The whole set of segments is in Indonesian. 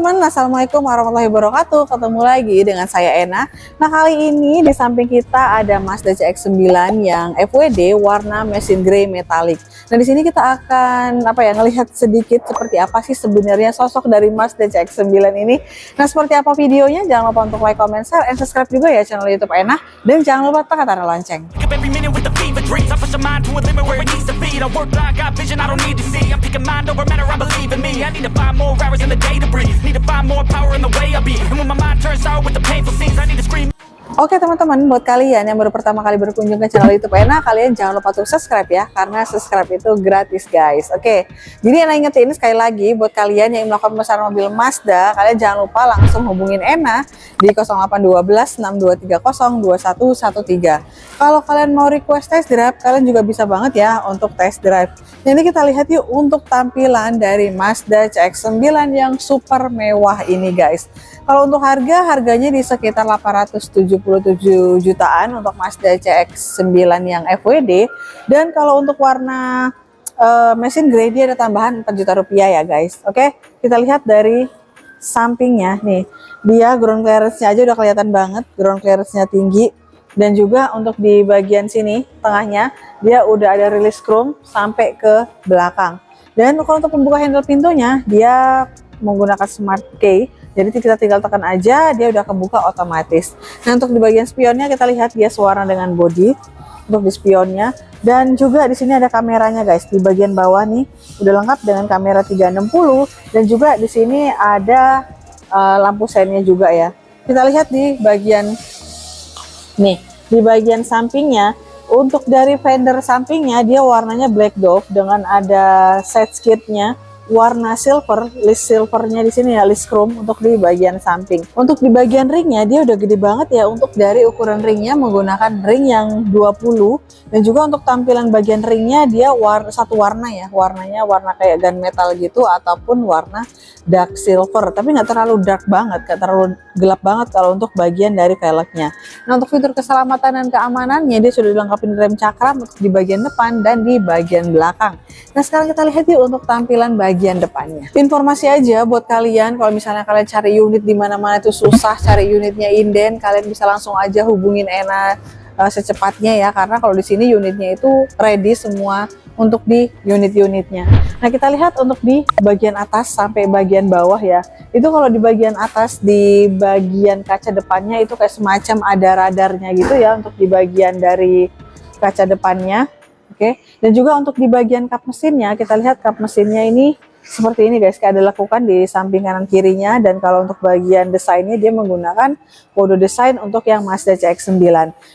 teman-teman, assalamualaikum warahmatullahi wabarakatuh. Ketemu lagi dengan saya Ena. Nah, kali ini di samping kita ada Mazda CX-9 yang FWD warna mesin grey metalik. Nah, di sini kita akan ngelihat sedikit seperti apa sih sebenarnya sosok dari Mazda CX-9 ini. Nah, seperti apa videonya? Jangan lupa untuk like, comment, share, and subscribe juga ya channel YouTube Ena, dan jangan lupa tekan tanda lonceng. Oke teman-teman, buat kalian yang baru pertama kali berkunjung ke channel YouTube Ena, kalian jangan lupa untuk subscribe ya, karena subscribe itu gratis guys. Oke, jadi Ena ingetin sekali lagi buat kalian yang melakukan pemesanan mobil Mazda, kalian jangan lupa langsung hubungin Ena di 0812 6230 2113. Kalau kalian mau request test drive, kalian juga bisa banget ya untuk test drive. Jadi kita lihat yuk untuk tampilan dari Mazda CX-9 yang super mewah ini guys. Kalau untuk harganya di sekitar 877 jutaan untuk Mazda CX-9 yang FWD. Dan kalau untuk warna mesin grey dia ada tambahan 4 juta rupiah ya guys. Oke, kita lihat dari sampingnya nih. Dia ground clearance-nya aja udah kelihatan banget, ground clearance-nya tinggi. Dan juga untuk di bagian sini tengahnya dia udah ada release chrome sampai ke belakang. Dan kalau untuk pembuka handle pintunya dia menggunakan smart key, jadi kita tinggal tekan aja dia udah kebuka otomatis. Nah, untuk di bagian spionnya kita lihat dia sewarna dengan body untuk di spionnya, dan juga di sini ada kameranya guys. Di bagian bawah nih udah lengkap dengan kamera 360, dan juga di sini ada lampu seinnya juga ya. Kita lihat di bagian nih, di bagian sampingnya, untuk dari fender sampingnya dia warnanya black dove dengan ada side skirtnya warna silver, list silvernya di sini ya, list chrome untuk di bagian samping. Untuk di bagian ringnya dia udah gede banget ya, untuk dari ukuran ringnya menggunakan ring yang 20, dan juga untuk tampilan bagian ringnya dia satu warna ya, warnanya warna kayak gunmetal gitu ataupun warna dark silver, tapi nggak terlalu dark banget, nggak terlalu gelap banget kalau untuk bagian dari velgnya. Nah, untuk fitur keselamatan dan keamanannya dia sudah dilengkapi rem cakram untuk di bagian depan dan di bagian belakang. Nah, sekarang kita lihat yuk untuk tampilan bagian depannya. Informasi aja buat kalian, kalau misalnya kalian cari unit di mana-mana itu susah cari unitnya inden, kalian bisa langsung aja hubungin Ena secepatnya ya, karena kalau di sini unitnya itu ready semua untuk di unit-unitnya. Nah, kita lihat untuk di bagian atas sampai bagian bawah ya. Itu kalau di bagian atas, di bagian kaca depannya itu kayak semacam ada radarnya gitu ya untuk di bagian dari kaca depannya. Oke, dan juga untuk di bagian kap mesinnya, kita lihat kap mesinnya ini seperti ini guys, kayak ada lekukan di samping kanan kirinya. Dan kalau untuk bagian desainnya dia menggunakan kode desain untuk yang Mazda CX-9.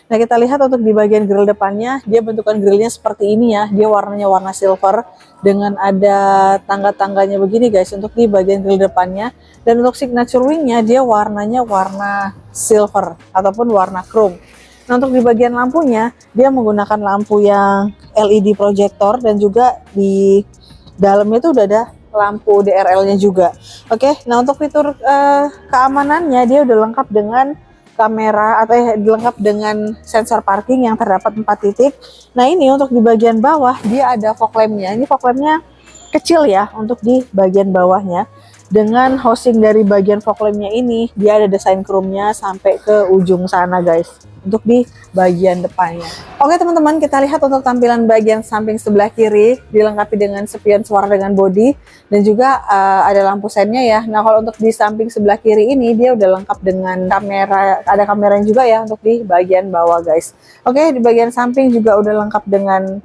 Nah, kita lihat untuk di bagian grill depannya, dia bentukan grillnya seperti ini ya, dia warnanya warna silver dengan ada tangga-tangganya begini guys untuk di bagian grill depannya. Dan untuk signature wingnya dia warnanya warna silver ataupun warna chrome. Nah, untuk di bagian lampunya dia menggunakan lampu yang LED projector, dan juga di dalamnya itu udah ada lampu DRL-nya juga. Oke, nah untuk fitur keamanannya dia udah lengkap dengan kamera atau lengkap dengan sensor parking yang terdapat 4 titik. Nah, ini untuk di bagian bawah dia ada fog lamp-nya. Ini fog lamp-nya kecil ya untuk di bagian bawahnya. Dengan housing dari bagian fog lamp-nya ini dia ada desain chrome-nya sampai ke ujung sana guys untuk di bagian depannya. Oke teman-teman, kita lihat untuk tampilan bagian samping sebelah kiri dilengkapi dengan spion suara dengan body, dan juga ada lampu seinnya ya. Nah, kalau untuk di samping sebelah kiri ini dia udah lengkap dengan kamera, ada kameranya juga ya untuk di bagian bawah guys. Oke, di bagian samping juga udah lengkap dengan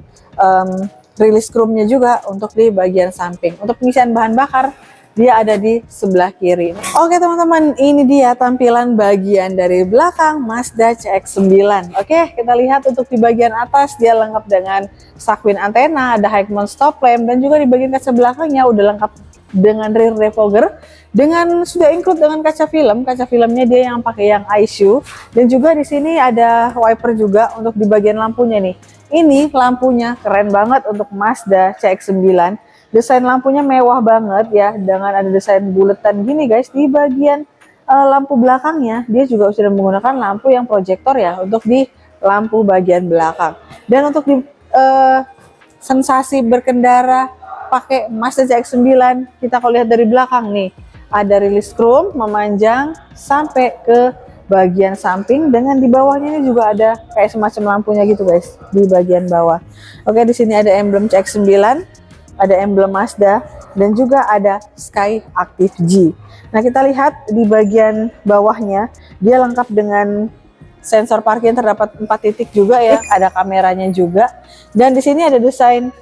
release chrome-nya juga untuk di bagian samping. Untuk pengisian bahan bakar dia ada di sebelah kiri. Oke teman-teman, ini dia tampilan bagian dari belakang Mazda CX-9. Oke, kita lihat untuk di bagian atas dia lengkap dengan sakwin antena, ada high mount stop lamp, dan juga di bagian kaca belakangnya udah lengkap dengan rear defogger, dengan sudah include dengan kaca film. Kaca filmnya dia yang pakai yang ISU, dan juga di sini ada wiper juga untuk di bagian lampunya nih. Ini lampunya keren banget untuk Mazda CX-9. Desain lampunya mewah banget ya, dengan ada desain buletan gini guys. Di bagian lampu belakangnya dia juga sudah menggunakan lampu yang proyektor ya untuk di lampu bagian belakang. Dan untuk di sensasi berkendara pakai Mazda CX-9, kita kalau lihat dari belakang nih, ada rilis chrome memanjang sampai ke bagian samping, dengan di bawahnya ini juga ada kayak semacam lampunya gitu guys di bagian bawah. Oke, di sini ada emblem CX-9, ada emblem Mazda, dan juga ada Sky Active G. Nah, kita lihat di bagian bawahnya dia lengkap dengan sensor parkir, terdapat 4 titik juga ya, ada kameranya juga, dan di sini ada desain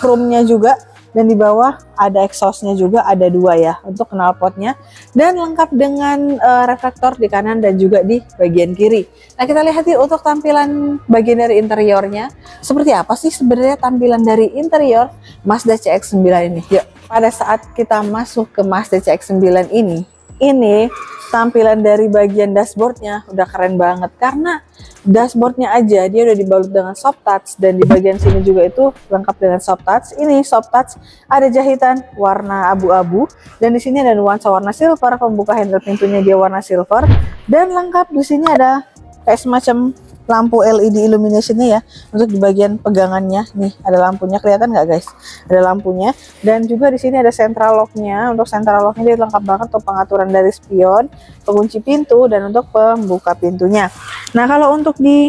chrome-nya juga. Dan di bawah ada exhaust-nya juga, ada 2 ya untuk knalpotnya, dan lengkap dengan reflektor di kanan dan juga di bagian kiri. Nah, kita lihat yuk untuk tampilan bagian dari interiornya. Seperti apa sih sebenarnya tampilan dari interior Mazda CX-9 ini? Yuk, pada saat kita masuk ke Mazda CX-9 ini tampilan dari bagian dashboardnya udah keren banget, karena dashboardnya aja dia udah dibalut dengan soft touch, dan di bagian sini juga itu lengkap dengan soft touch. Ini soft touch ada jahitan warna abu-abu, dan di sini ada nuansa warna silver. Pembuka handle pintunya dia warna silver, dan lengkap di sini ada kayak semacam lampu LED illuminationnya ya untuk di bagian pegangannya. Nih ada lampunya, kelihatan nggak guys? Ada lampunya, dan juga di sini ada central locknya. Untuk central locknya dia lengkap banget untuk pengaturan dari spion, pengunci pintu, dan untuk pembuka pintunya. Nah, kalau untuk di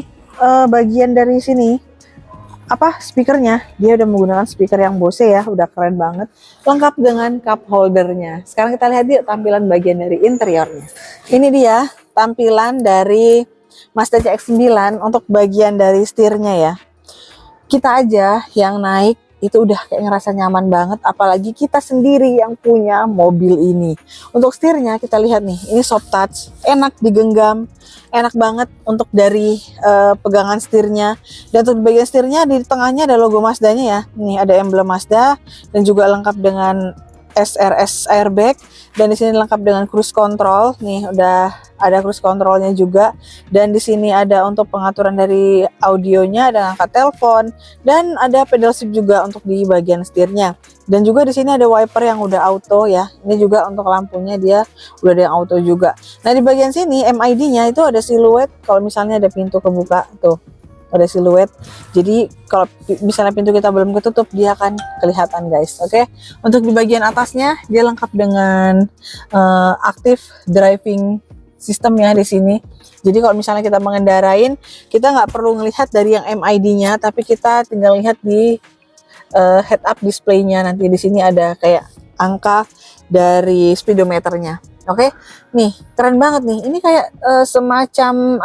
bagian dari sini speakernya, dia udah menggunakan speaker yang Bose ya, udah keren banget, lengkap dengan cup holdernya. Sekarang kita lihat yuk tampilan bagian dari interiornya. Ini dia tampilan dari Mazda CX-9 untuk bagian dari setirnya ya. Kita aja yang naik itu udah kayak ngerasa nyaman banget, apalagi kita sendiri yang punya mobil ini. Untuk setirnya kita lihat nih, ini soft touch, enak digenggam, enak banget untuk dari pegangan setirnya. Dan untuk bagian setirnya di tengahnya ada logo Mazdanya ya. Nih ada emblem Mazda, dan juga lengkap dengan SRS airbag, dan di sini lengkap dengan cruise control. Nih udah ada cruise controlnya juga, dan di sini ada untuk pengaturan dari audionya, ada angkat telepon, dan ada pedal shift juga untuk di bagian setirnya. Dan juga di sini ada wiper yang udah auto ya. Ini juga untuk lampunya dia udah ada yang auto juga. Nah, di bagian sini MID-nya itu ada siluet kalau misalnya ada pintu kebuka tuh. Ada siluet, jadi kalau misalnya pintu kita belum ketutup dia akan kelihatan guys. Oke, untuk di bagian atasnya dia lengkap dengan active driving system ya di sini. Jadi kalau misalnya kita mengendarain, kita nggak perlu ngelihat dari yang MID-nya, tapi kita tinggal lihat di head up display-nya. Nanti di sini ada kayak angka dari speedometernya. Oke, nih keren banget nih. Ini kayak semacam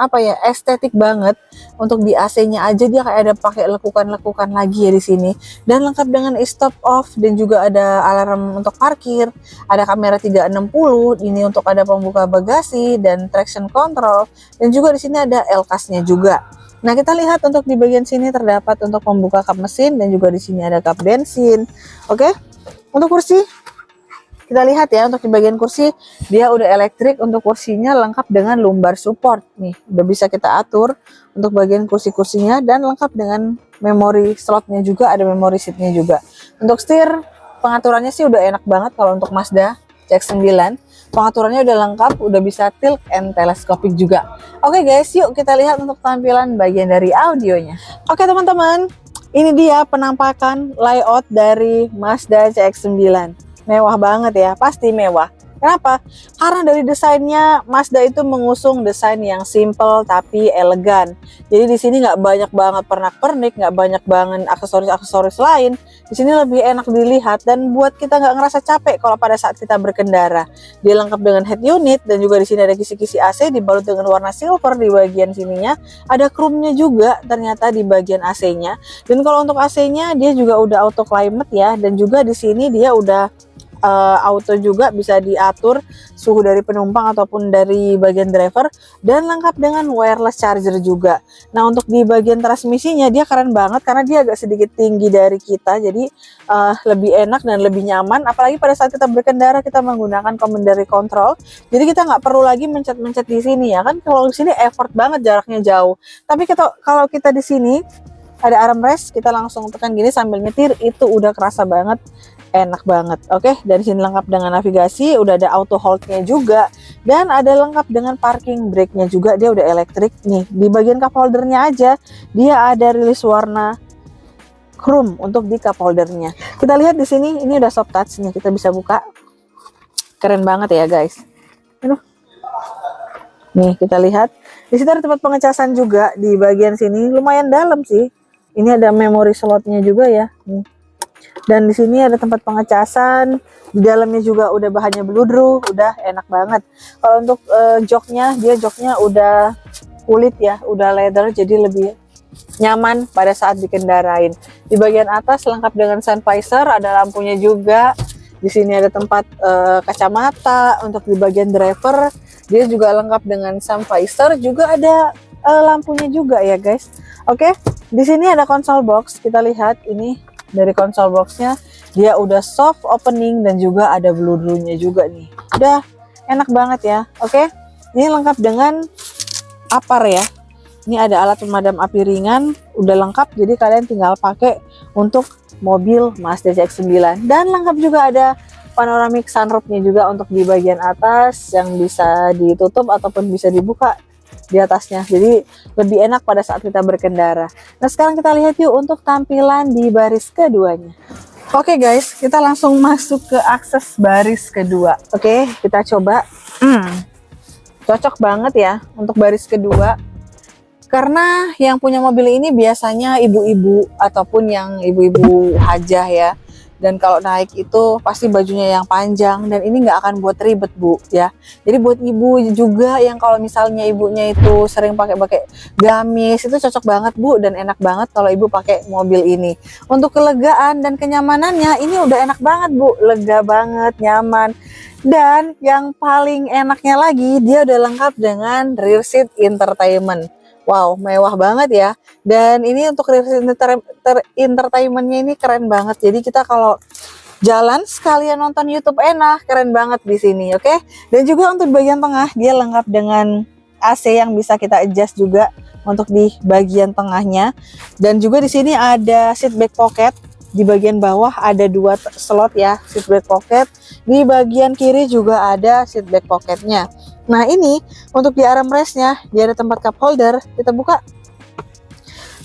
estetik banget. Untuk di AC-nya aja dia kayak ada pakai lekukan-lekukan lagi ya di sini. Dan lengkap dengan stop off, dan juga ada alarm untuk parkir. Ada kamera 360. Ini untuk ada pembuka bagasi dan traction control. Dan juga di sini ada LCAS-nya juga. Nah, kita lihat untuk di bagian sini terdapat untuk membuka kap mesin, dan juga di sini ada kap bensin. Oke, untuk kursi kita lihat ya, untuk di bagian kursi dia udah elektrik. Untuk kursinya lengkap dengan lumbar support. Nih udah bisa kita atur untuk bagian kursi-kursinya, dan lengkap dengan memori slotnya juga, ada memori seatnya juga. Untuk setir pengaturannya sih udah enak banget. Kalau untuk Mazda CX-9 pengaturannya udah lengkap, udah bisa tilt and telescopic juga. Oke guys, yuk kita lihat untuk tampilan bagian dari audionya. Oke teman-teman, ini dia penampakan layout dari Mazda CX-9. Mewah banget ya, pasti mewah. Kenapa? Karena dari desainnya Mazda itu mengusung desain yang simple tapi elegan. Jadi di sini nggak banyak banget pernak-pernik, nggak banyak banget aksesoris-aksesoris lain. Di sini lebih enak dilihat dan buat kita nggak ngerasa capek kalau pada saat kita berkendara. Dia lengkap dengan head unit, dan juga di sini ada kisi-kisi AC dibalut dengan warna silver di bagian sininya. Ada chrome-nya juga ternyata di bagian AC-nya. Dan kalau untuk AC-nya dia juga udah auto climate ya, dan juga di sini dia udah auto juga, bisa diatur suhu dari penumpang ataupun dari bagian driver, dan lengkap dengan wireless charger juga. Nah, untuk di bagian transmisinya dia keren banget karena dia agak sedikit tinggi dari kita, jadi lebih enak dan lebih nyaman. Apalagi pada saat kita berkendara kita menggunakan commandary control, jadi kita nggak perlu lagi mencet-mencet di sini ya kan. Kalau di sini effort banget, jaraknya jauh. Tapi kalau kita di sini ada armrest, kita langsung tekan gini sambil nyetir, itu udah kerasa banget, enak banget. Oke, dari sini lengkap dengan navigasi, udah ada auto hold-nya juga, dan ada lengkap dengan parking brake-nya juga, dia udah elektrik. Nih, di bagian cup holder-nya aja dia ada rilis warna chrome untuk di cup holder-nya. Kita lihat di sini, ini udah soft touch nih, kita bisa buka. Keren banget ya guys. Aduh. Nih kita lihat. Di situ ada tempat pengecasan juga di bagian sini. Lumayan dalam sih. Ini ada memori slotnya juga ya. Nih. Dan di sini ada tempat pengecasan. Di dalamnya juga udah bahannya bludru, udah enak banget. Kalau untuk joknya, dia joknya udah kulit ya, udah leather, jadi lebih nyaman pada saat dikendarain. Di bagian atas lengkap dengan sun visor, ada lampunya juga. Di sini ada tempat kacamata. Untuk di bagian driver, dia juga lengkap dengan sun visor, juga ada lampunya juga ya guys. Oke, di sini ada console box. Kita lihat ini dari console boxnya, dia udah soft opening dan juga ada bludrunya juga nih. Udah enak banget ya. Oke, ini lengkap dengan apar ya. Ini ada alat pemadam api ringan, udah lengkap, jadi kalian tinggal pakai untuk mobil Mazda CX-9. Dan lengkap juga ada panoramic sunroofnya juga untuk di bagian atas yang bisa ditutup ataupun bisa dibuka di atasnya, jadi lebih enak pada saat kita berkendara. Nah sekarang kita lihat yuk untuk tampilan di baris keduanya. Oke guys, kita langsung masuk ke akses baris kedua. Oke, kita coba. Cocok banget ya untuk baris kedua, karena yang punya mobil ini biasanya ibu-ibu ataupun yang ibu-ibu hajah ya. Dan kalau naik itu pasti bajunya yang panjang, dan ini nggak akan buat ribet bu ya. Jadi buat ibu juga yang kalau misalnya ibunya itu sering pakai gamis, itu cocok banget bu, dan enak banget kalau ibu pakai mobil ini. Untuk kelegaan dan kenyamanannya ini udah enak banget bu, lega banget, nyaman. Dan yang paling enaknya lagi, dia udah lengkap dengan rear seat entertainment. Wow, mewah banget ya. Dan ini untuk rear seat entertainmentnya ini keren banget. Jadi kita kalau jalan sekalian nonton YouTube enak, keren banget di sini, oke? Dan juga untuk bagian tengah, dia lengkap dengan AC yang bisa kita adjust juga untuk di bagian tengahnya. Dan juga di sini ada seat back pocket. Di bagian bawah ada 2 slot ya, seat back pocket. Di bagian kiri juga ada seat back pocketnya. Nah ini untuk di armrestnya, dia ada tempat cup holder. Kita buka.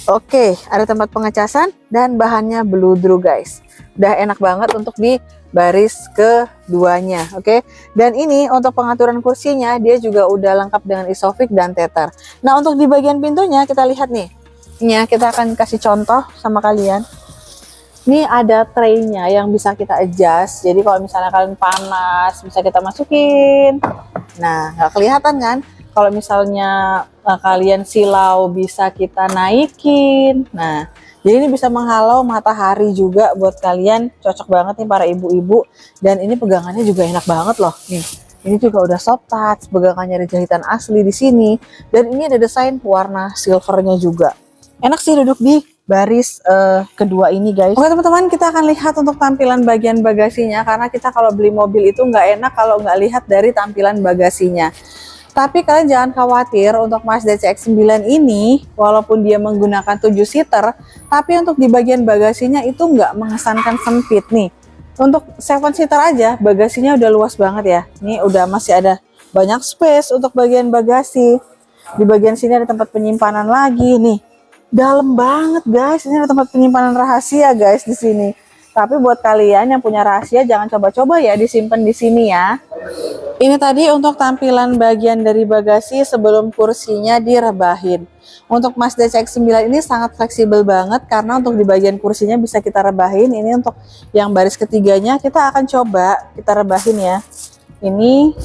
Oke, ada tempat pengecasan dan bahannya bludru guys. Udah enak banget untuk di baris keduanya. Oke, dan ini untuk pengaturan kursinya, dia juga udah lengkap dengan isofix dan tether. Nah untuk di bagian pintunya kita lihat nih. Ini kita akan kasih contoh sama kalian. Ini ada tray-nya yang bisa kita adjust. Jadi kalau misalnya kalian panas, bisa kita masukin. Nah, nggak kelihatan kan? Kalau misalnya kalian silau, bisa kita naikin. Nah, jadi ini bisa menghalau matahari juga buat kalian. Cocok banget nih para ibu-ibu. Dan ini pegangannya juga enak banget loh. Nih, ini juga udah soft touch. Pegangannya ada jahitan asli di sini. Dan ini ada desain warna silvernya juga. Enak sih duduk di baris kedua ini guys. Oke teman-teman, kita akan lihat untuk tampilan bagian bagasinya, karena kita kalau beli mobil itu nggak enak kalau nggak lihat dari tampilan bagasinya. Tapi kalian jangan khawatir, untuk Mazda CX-9 ini walaupun dia menggunakan 7-seater, tapi untuk di bagian bagasinya itu nggak mengesankan sempit nih. Untuk 7-seater aja bagasinya udah luas banget ya. Ini udah masih ada banyak space untuk bagian bagasi. Di bagian sini ada tempat penyimpanan lagi nih. Dalam banget guys, ini ada tempat penyimpanan rahasia guys di sini. Tapi buat kalian yang punya rahasia, jangan coba-coba ya disimpan di sini ya. Ini tadi untuk tampilan bagian dari bagasi sebelum kursinya direbahin. Untuk Mazda CX-9 ini sangat fleksibel banget, karena untuk di bagian kursinya bisa kita rebahin. Ini untuk yang baris ketiganya kita akan coba kita rebahin ya. Ini,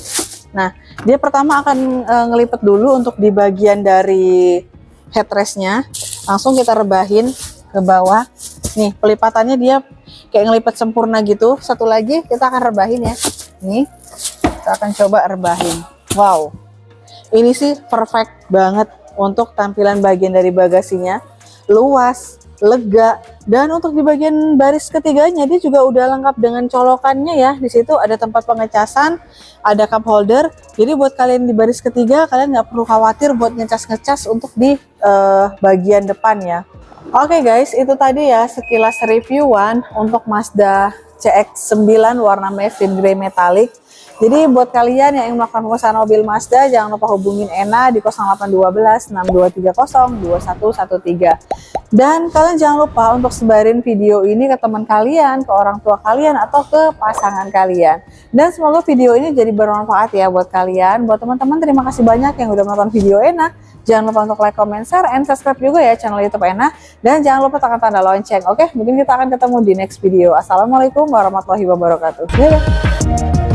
nah dia pertama akan ngelipet dulu untuk di bagian dari headrestnya. Langsung kita rebahin ke bawah. Nih pelipatannya dia kayak ngelipet sempurna gitu. Satu lagi kita akan rebahin ya. Nih kita akan coba rebahin. Wow, ini sih perfect banget untuk tampilan bagian dari bagasinya. Luas, lega, dan untuk di bagian baris ketiganya dia juga udah lengkap dengan colokannya ya. Di situ ada tempat pengecasan, ada cup holder. Jadi buat kalian di baris ketiga, kalian nggak perlu khawatir buat ngecas-ngecas untuk di bagian depan ya. Oke guys, itu tadi ya sekilas reviewan untuk Mazda CX-9 warna matte grey metallic. Jadi buat kalian yang ingin melakukan pemesanan mobil Mazda, jangan lupa hubungin Ena di 0812 6230 2113. Dan kalian jangan lupa untuk sebarin video ini ke teman kalian, ke orang tua kalian, atau ke pasangan kalian. Dan semoga video ini jadi bermanfaat ya buat kalian. Buat teman-teman, terima kasih banyak yang udah menonton video Ena. Jangan lupa untuk like, comment, share, and subscribe juga ya channel YouTube Ena. Dan jangan lupa tekan tanda lonceng. Oke, mungkin kita akan ketemu di next video. Assalamualaikum warahmatullahi wabarakatuh. Dadah.